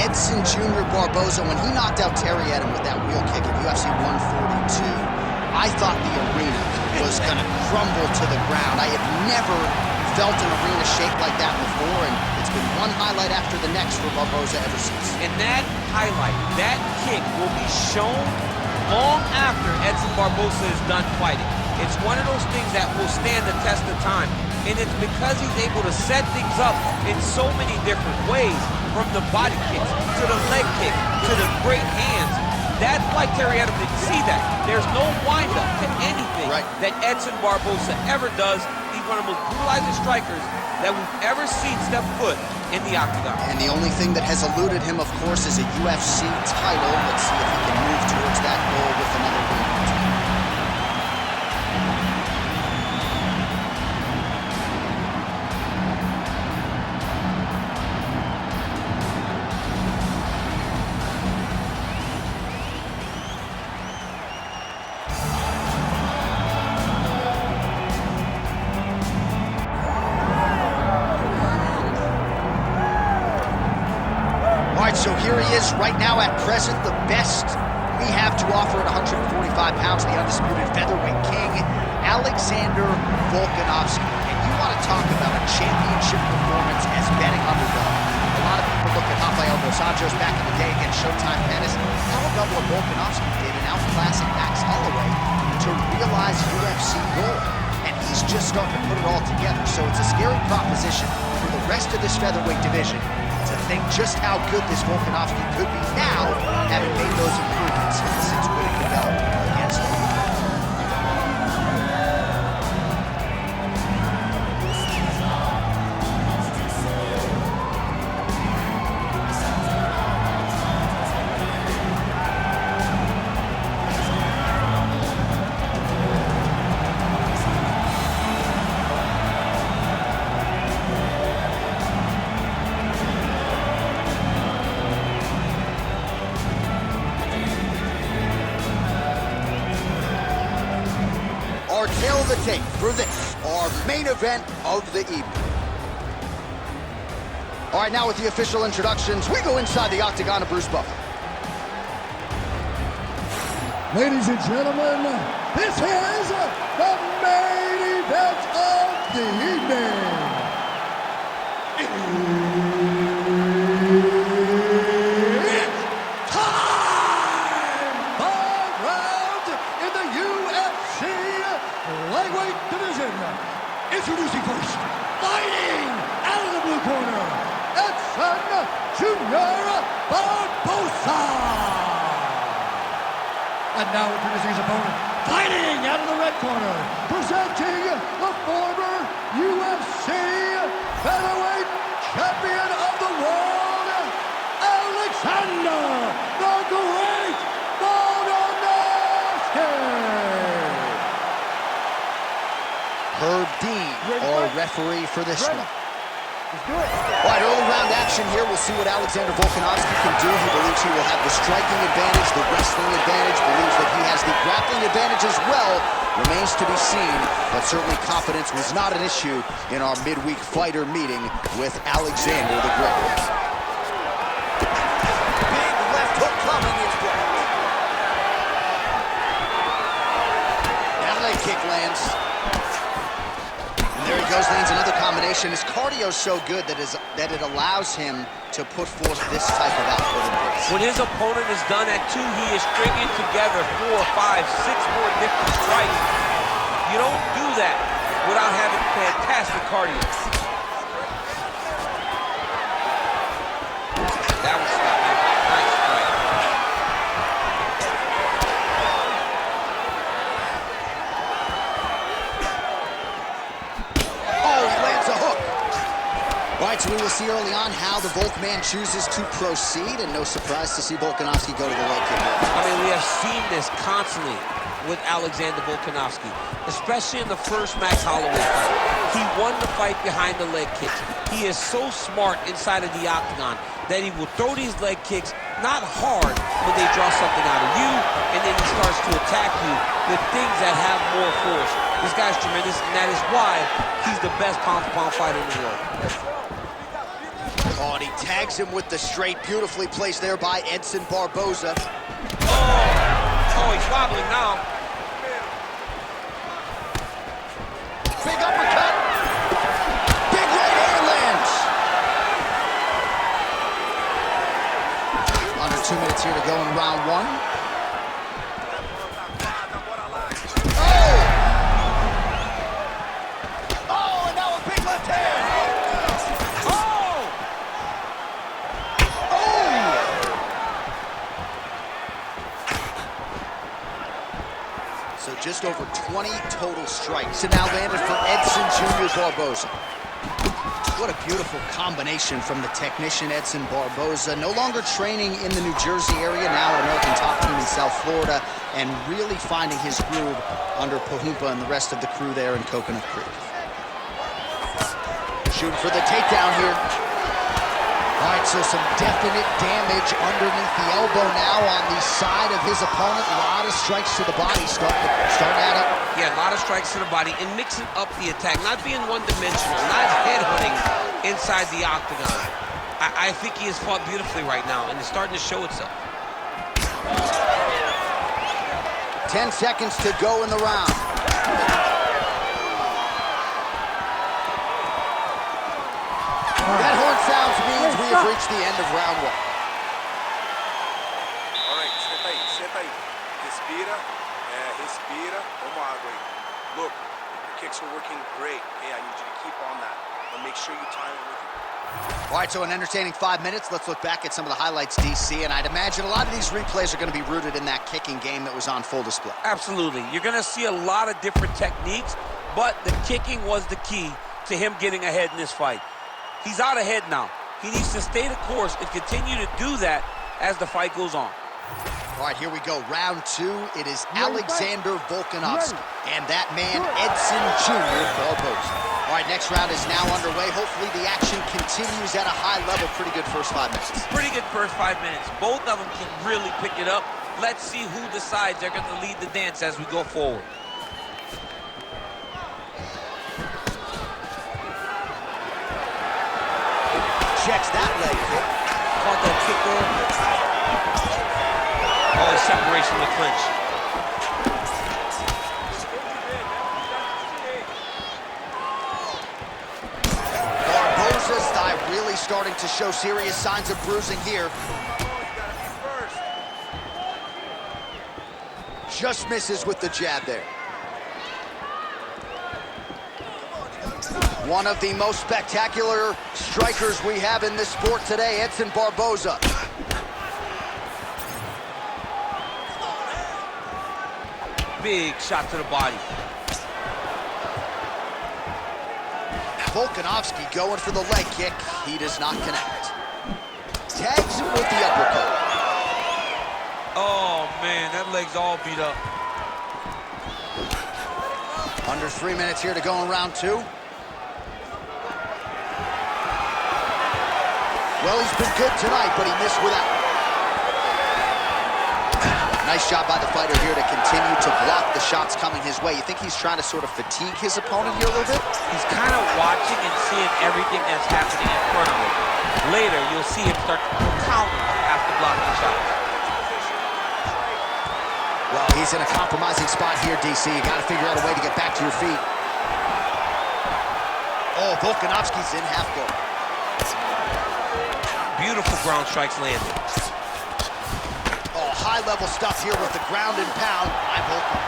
Edson Barboza, when he knocked out Terry Edom with that wheel kick at UFC 142, I thought the arena was going to crumble to the ground. I had never felt an arena shake like that before, and it's been one highlight after the next for Barboza ever since. And that highlight, that kick will be shown long after Edson Barboza is done fighting. It's one of those things that will stand the test of time, and it's because he's able to set things up in so many different ways, from the body kicks to the leg kick to the great hands. That's why Terry Edom didn't see that. There's no windup to anything that Edson Barboza ever does. He's one of the most brutalizing strikers that we've ever seen step foot in the octagon. And the only thing that has eluded him, of course, is a UFC title. Let's see if he can move towards that goal with another win. So here he is right now at present, the best we have to offer at 145 pounds, the undisputed featherweight king, Alexander Volkanovski. And you want to talk about a championship performance as betting underdog. A lot of people look at Rafael dos Anjos back in the day against Showtime Pettis. How about what Volkanovski did in outclassing Max Holloway to realize UFC gold? And he's just starting to put it all together. So it's a scary proposition for the rest of this featherweight division to think just how good this Volkanovski could be now, having made those improvements since winning the belt against him. Tail of the tape for this, our main event of the evening. All right, now with the official introductions, we go inside the octagon of Bruce Buffer. Ladies and gentlemen, this is the main event of the evening. It's time! 5 rounds in the UFC lightweight division. Introducing first, fighting out of the blue corner, Edson Barboza. And now introducing his opponent, fighting out of the red corner, presenting the former UFC featherweight champion of the world, Alexander the Great Volkanovski. Herb Dean, our referee for this one. Let's do it. All right, early round action here. We'll see what Alexander Volkanovski can do. He believes he will have the striking advantage, the wrestling advantage, believes that he has the grappling advantage as well. Remains to be seen, but certainly confidence was not an issue in our midweek fighter meeting with Alexander the Great. Big left hook coming, it's blocked. That leg kick lands. There he goes, lands another combination. His cardio's so good that it allows him to put forth this type of output in pace. When his opponent is done at 2, he is stringing together 4, 5, 6 more different strikes. You don't do that without having fantastic cardio. That was nice strike. All right, so we will see early on how the Volk man chooses to proceed, and no surprise to see Volkanovski go to the leg kick. I mean, we have seen this constantly with Alexander Volkanovski, especially in the first Max Holloway fight. He won the fight behind the leg kicks. He is so smart inside of the octagon that he will throw these leg kicks, not hard when they draw something out of you, and then he starts to attack you with things that have more force. This guy's tremendous, and that is why he's the best pound-for-pound fighter in the world. Oh, and he Tags him with the straight. Beautifully placed there by Edson Barboza. Oh, he's wobbling now. Big uppercut. Big right hand lands. Under 2 minutes here to go in round one. Oh, and now a big left hand. So just over 20 total strikes. And now landed for Edson Jr. Barboza. What a beautiful combination from the technician Edson Barboza. No longer training in the New Jersey area, now at American Top Team in South Florida, and really finding his groove under Pahumpa and the rest of the crew there in Coconut Creek. Shooting for the takedown here. All right, so some definite damage underneath the elbow now on the side of his opponent. A lot of strikes to the body, starting at it. Yeah, a lot of strikes to the body and mixing up the attack, not being one-dimensional, not headhunting inside the octagon. I think he has fought beautifully right now, and it's starting to show itself. 10 seconds to go in the round. That horn sounds means we have reached the end of round one. All right, senta aí. Respira, respira, toma água aí. Look, the kicks are working great. Hey, I need you to keep on that, but make sure you time it with it. All right, so an entertaining 5 minutes. Let's look back at some of the highlights, DC, and I'd imagine a lot of these replays are going to be rooted in that kicking game that was on full display. Absolutely. You're going to see a lot of different techniques, but the kicking was the key to him getting ahead in this fight. He's out ahead now. He needs to stay the course and continue to do that as the fight goes on. All right, here we go. Round two. It is Alexander Volkanovski and that man, Edson Jr. Barboza. All right, next round is now underway. Hopefully the action continues at a high level. Pretty good first 5 minutes. Pretty good first 5 minutes. Both of them can really pick it up. Let's see who decides they're going to lead the dance as we go forward. Checks that leg kick. Caught that kick there. Oh, the separation of the clinch. Barboza's thigh really starting to show serious signs of bruising here. Just misses with the jab there. One of the most spectacular strikers we have in this sport today, Edson Barboza. Big shot to the body. Volkanovski going for the leg kick. He does not connect. Tags him with the uppercut. Oh, man, that leg's all beat up. Under 3 minutes here to go in round two. Well, he's been good tonight, but he missed without. Nice job by the fighter here to continue to block the shots coming his way. You think he's trying to sort of fatigue his opponent here a little bit? He's kind of watching and seeing everything that's happening in front of him. Later, you'll see him start to counter after blocking shots. Well, he's in a compromising spot here, DC. You got to figure out a way to get back to your feet. Oh, Volkanovski's in half guard. Beautiful ground strikes landed. Oh, high-level stuff here with the ground and pound by Volkan.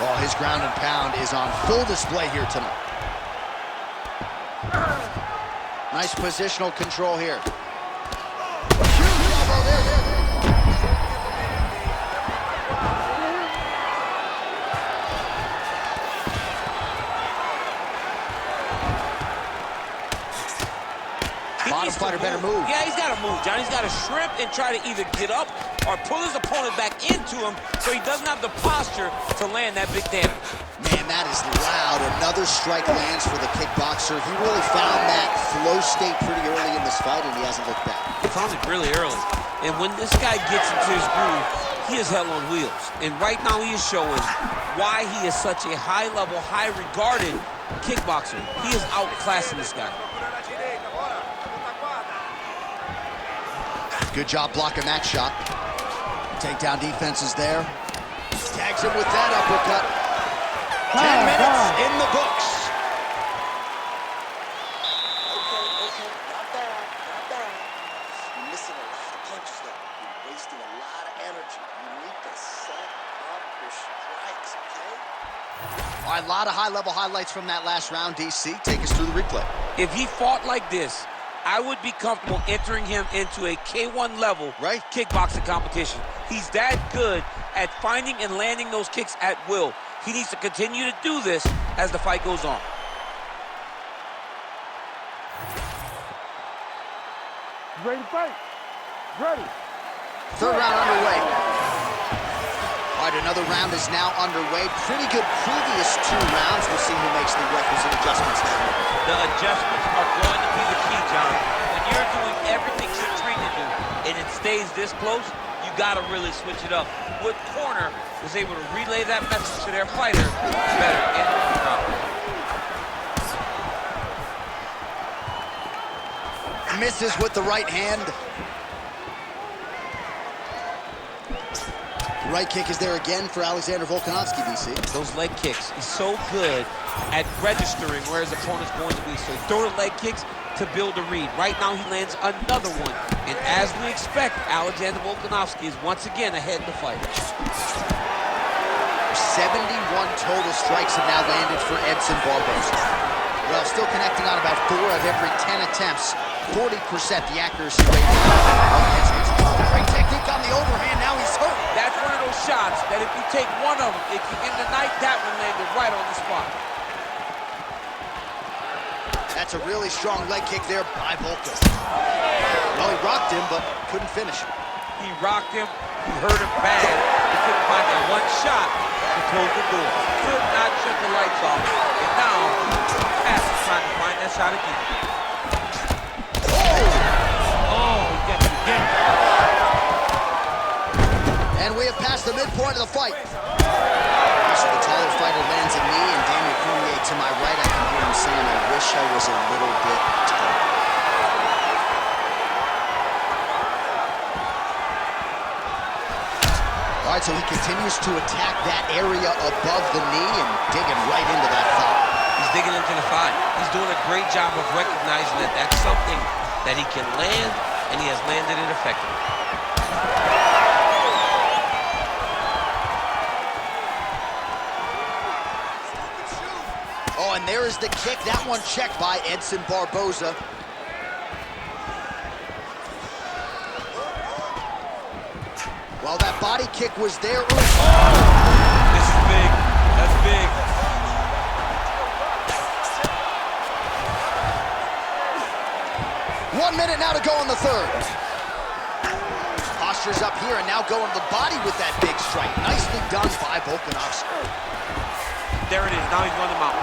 Oh, his ground and pound is on full display here tonight. Nice positional control here. Huge elbow there. Bottom fighter better move. Yeah, he's got to move, John. He's got to shrimp and try to either get up or pull his opponent back into him so he doesn't have the posture to land that big damage. Man, that is loud. Another strike lands for the kickboxer. He really found that flow state pretty early in this fight, and he hasn't looked back. He found it really early. And when this guy gets into his groove, he is hell on wheels. And right now he is showing why he is such a high-level, high-regarded kickboxer. He is outclassing this guy. Good job blocking that shot. Takedown defense is there. Tags him with that uppercut. 10 minutes in the books. Okay, not bad, not bad. You're missing a lot of punches though. You're wasting a lot of energy. You need to set up your strikes, okay? All right, a lot of high-level highlights from that last round, DC. Take us through the replay. If he fought like this, I would be comfortable entering him into a K1 level kickboxing competition. He's that good at finding and landing those kicks at will. He needs to continue to do this as the fight goes on. Ready to fight? Ready. Third round underway. All right, another round is now underway. Pretty good previous 2 rounds. We'll see who makes the requisite adjustments now. The adjustments are going to be the key, John. When you're doing everything you're trained to do and it stays this close, you got to really switch it up. What corner was able to relay that message to their fighter better end the round. Misses with the right hand. Right kick is there again for Alexander Volkanovski, DC. Those leg kicks, he's so good at registering where his opponent's going to be. So he throws the leg kicks to build a read. Right now he lands another one. And as we expect, Alexander Volkanovski is once again ahead in the fight. 71 total strikes have now landed for Edson Barboza. Well, still connecting on about 4 of every 10 attempts. 40% the accuracy rate. Great technique on the overhand, now he's hurt. That's one of those shots that if you take one of them, if you end the night, that one landed right on the spot. That's a really strong leg kick there by Volka. Well, he rocked him, but couldn't finish him. He rocked him, he hurt him bad. He couldn't find that one shot to close the door. Could not shut the lights off. And now, Pass is trying to find that shot again. Oh, he gets it again. And we have passed the midpoint of the fight. So the taller fighter lands a knee, and Daniel Cormier to my right, I can hear him saying, I wish I was a little bit taller. All right, so he continues to attack that area above the knee and digging right into that thigh. He's digging into the thigh. He's doing a great job of recognizing that that's something that he can land, and he has landed it effectively. Oh, and there is the kick. That one checked by Edson Barboza. Well, that body kick was there. Oh! This is big. That's big. 1 minute now to go in the third. Posture's up here and now going to the body with that big strike. Nicely done by Volkanovski. There it is. Now he's running him out.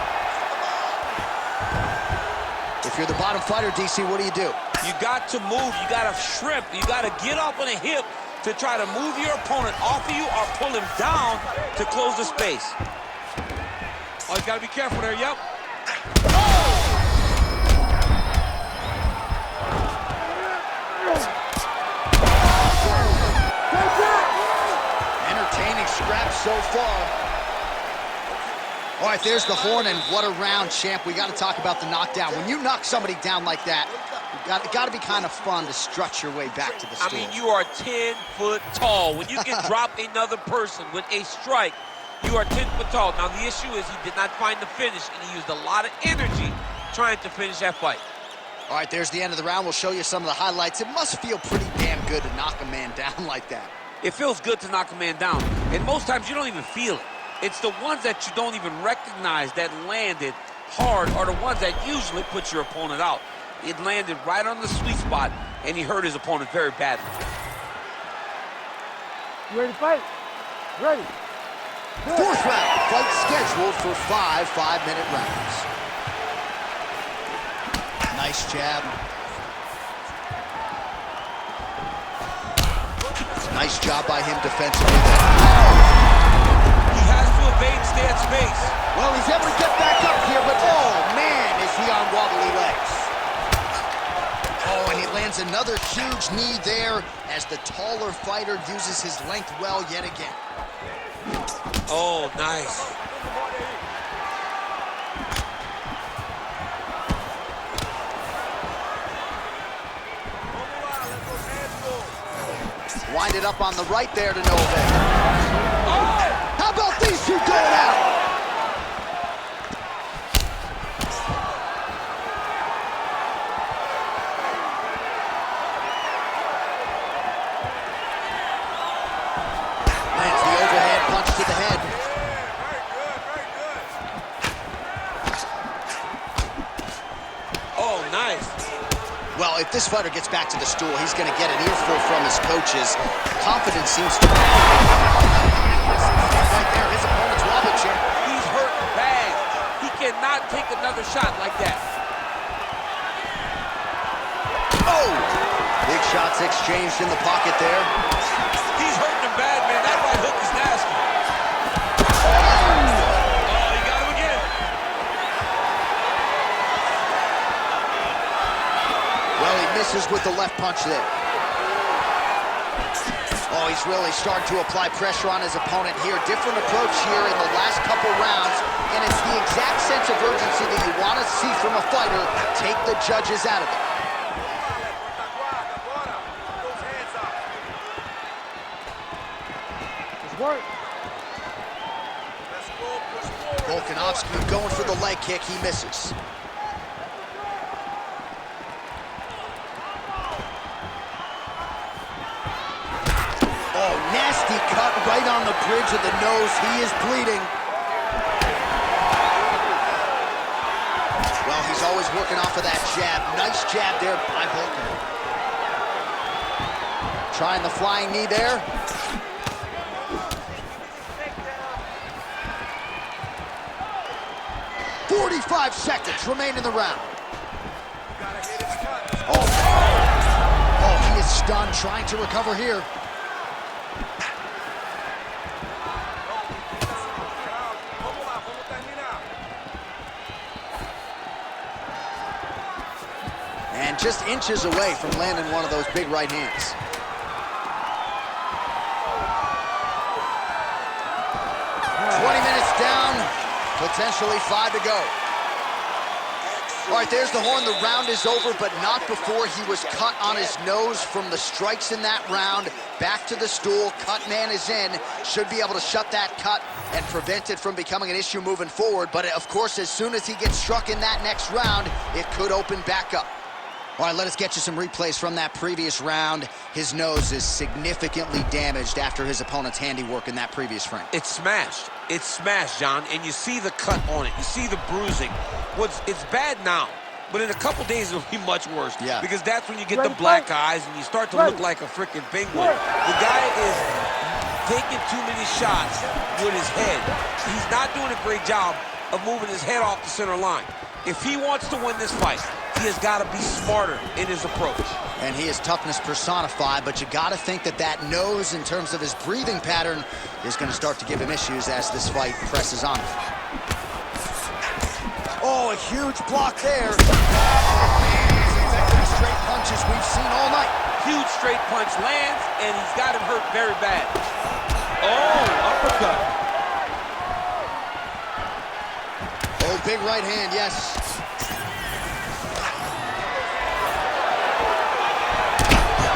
If you're the bottom fighter, DC, what do? You got to move. You got to shrimp. You got to get up on a hip to try to move your opponent off of you or pull him down to close the space. Oh, you got to be careful there. Yep. Entertaining scraps so far. All right, there's the horn, and what a round, champ. We got to talk about the knockdown. When you knock somebody down like that, it got to be kind of fun to strut your way back to the store. I mean, you are 10 foot tall. When you can drop another person with a strike, you are 10 foot tall. Now, the issue is he did not find the finish, and he used a lot of energy trying to finish that fight. All right, there's the end of the round. We'll show you some of the highlights. It must feel pretty damn good to knock a man down like that. It feels good to knock a man down, and most times you don't even feel it. It's the ones that you don't even recognize that landed hard are the ones that usually put your opponent out. It landed right on the sweet spot, and he hurt his opponent very badly. You ready to fight? Ready. Fourth round, fight scheduled for 5 5-minute rounds. Nice jab. Nice job by him defensively there. He has to evade and stay at space. Well, he's able to get back up here, but oh man, is he on wobbly legs. Oh, and he lands lands another huge knee there as the taller fighter uses his length well yet again. Oh, nice. Wind it up on the right there to no avail. Oh! How about these two going out? Lands the overhand punch to the head. Oh, nice. Well, if this fighter gets back to the stool, he's going to get an earful from his coaches. Confidence seems to... Right there, his opponent's wobble chair. He's hurt bad. He cannot take another shot like that. Oh! Big shots exchanged in the pocket there. He's hurting him bad, man. That right hook is nasty. Oh, he got him again. Well, he misses with the left punch there. Oh, he's really starting to apply pressure on his opponent here. Different approach here in the last couple rounds, and it's the exact sense of urgency that you want to see from a fighter. Take the judges out of it. Volkanovski going for the leg kick. He misses. Oh, nasty cut right on the bridge of the nose. He is bleeding. Well, he's always working off of that jab. Nice jab there by Volkan. Trying the flying knee there. "45 seconds remain in the round." Oh, he is stunned, trying to recover here. And just inches away from landing one of those big right hands. Down, potentially 5 to go. All right, there's the horn. The round is over, but not before he was cut on his nose from the strikes in that round. Back to the stool. Cut man is in. Should be able to shut that cut and prevent it from becoming an issue moving forward. But, of course, as soon as he gets struck in that next round, it could open back up. All right, let us get you some replays from that previous round. His nose is significantly damaged after his opponent's handiwork in that previous frame. It's smashed. It's smashed, John, and you see the cut on it. You see the bruising. It's bad now, but in a couple days it'll be much worse. Yeah. Because that's when you get the black eyes and you start to look like a freaking penguin. The guy is taking too many shots with his head. He's not doing a great job of moving his head off the center line. If he wants to win this fight, he has got to be smarter in his approach. And he is toughness personified, but you got to think that that nose, in terms of his breathing pattern, is going to start to give him issues as this fight presses on. Oh, a huge block there. Straight punches we've seen all night. Huge straight punch lands, and he's got him hurt very bad. Oh, uppercut. Oh, big right hand, yes.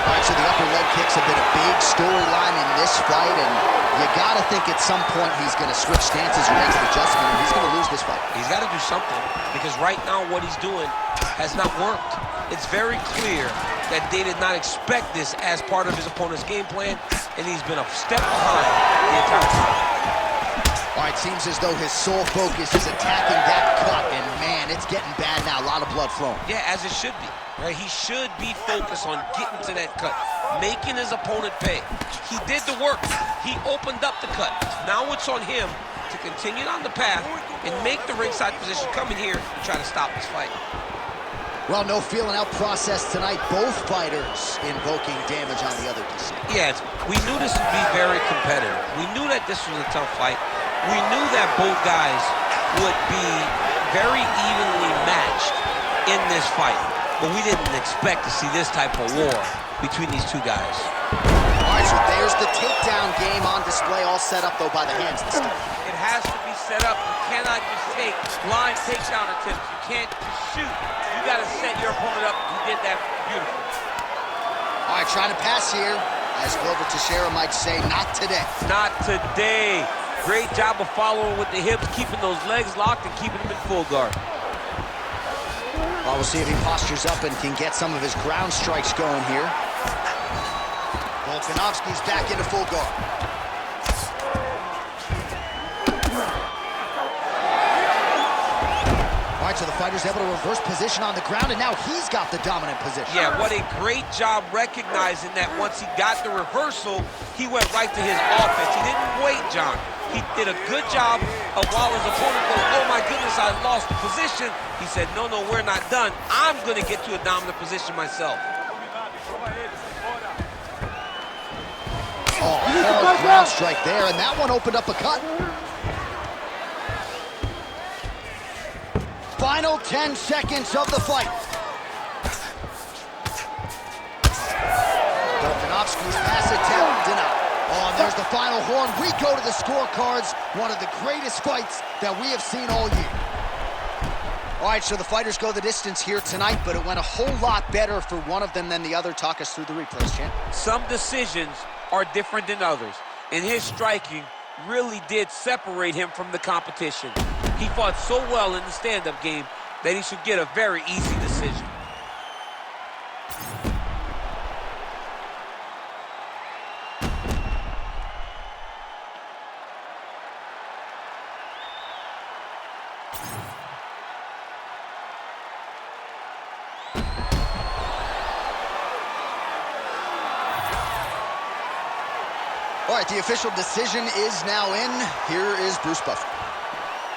All right, so the upper leg kicks have been a big storyline in this fight, and you got to think at some point he's going to switch stances or make an adjustment, and he's going to lose this fight. He's got to do something, because right now what he's doing has not worked. It's very clear that they did not expect this as part of his opponent's game plan, and he's been a step behind the entire time. All right, seems as though his sole focus is attacking that cut, and man, it's getting bad now. A lot of blood flowing. Yeah, as it should be, right? He should be focused on getting to that cut, making his opponent pay. He did the work. He opened up the cut. Now it's on him to continue on the path and make the ringside position, come in here and try to stop this fight. Well, no feeling out process tonight. Both fighters invoking damage on the other decision. Yes, we knew this would be very competitive. We knew that this was a tough fight. We knew that both guys would be very evenly matched in this fight. but we didn't expect to see this type of war between these two guys. All right, so there's the takedown game on display, all set up, though, by the hands this time. It has to be set up. You cannot just take blind takedown attempts. You can't just shoot. You got to set your opponent up. He did that beautifully. All right, trying to pass here. As Glover Teixeira might say, not today. Not today. Great job of following with the hips, keeping those legs locked and keeping them in full guard. Well, we'll see if he postures up and can get some of his ground strikes going here. Volkanovski's back into full guard. All right, so the fighter's able to reverse position on the ground, and now he's got the dominant position. Yeah, what a great job recognizing that once he got the reversal, he went right to his offense. He didn't wait, John. He did a good job of while his opponent goes, oh my goodness, I lost the position. He said, no, we're not done. I'm going to get to a dominant position myself. Oh, hard ground strike there, and that one opened up a cut. Final 10 seconds of the fight. Volkanovski's pass attempt denied. Oh, and there's the final horn. We go to the scorecards. One of the greatest fights that we have seen all year. All right, so the fighters go the distance here tonight, but it went a whole lot better for one of them than the other. Talk us through the replays, champ. Some decisions are different than others, and his striking really did separate him from the competition. He fought so well in the stand-up game that he should get a very easy decision. All right, the official decision is now in. Here is Bruce Buffer.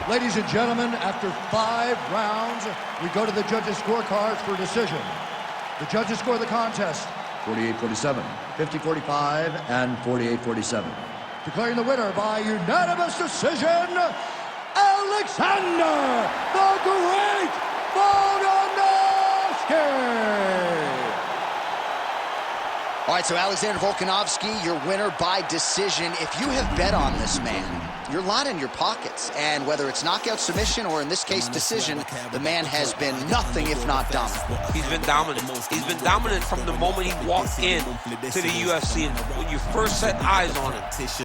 Ladies and gentlemen, after 5 rounds, we go to the judges' scorecards for decision. The judges score the contest 48-47, 50-45, and 48-47. Declaring the winner by unanimous decision, Alexander the Great Volkanovski! All right, so Alexander Volkanovski, your winner by decision. If you have bet on this man, you're a lot in your pockets. And whether it's knockout, submission, or in this case, decision, the man has been nothing if not dominant. He's been dominant. He's been dominant from the moment he walked in to the UFC. And when you first set eyes on him,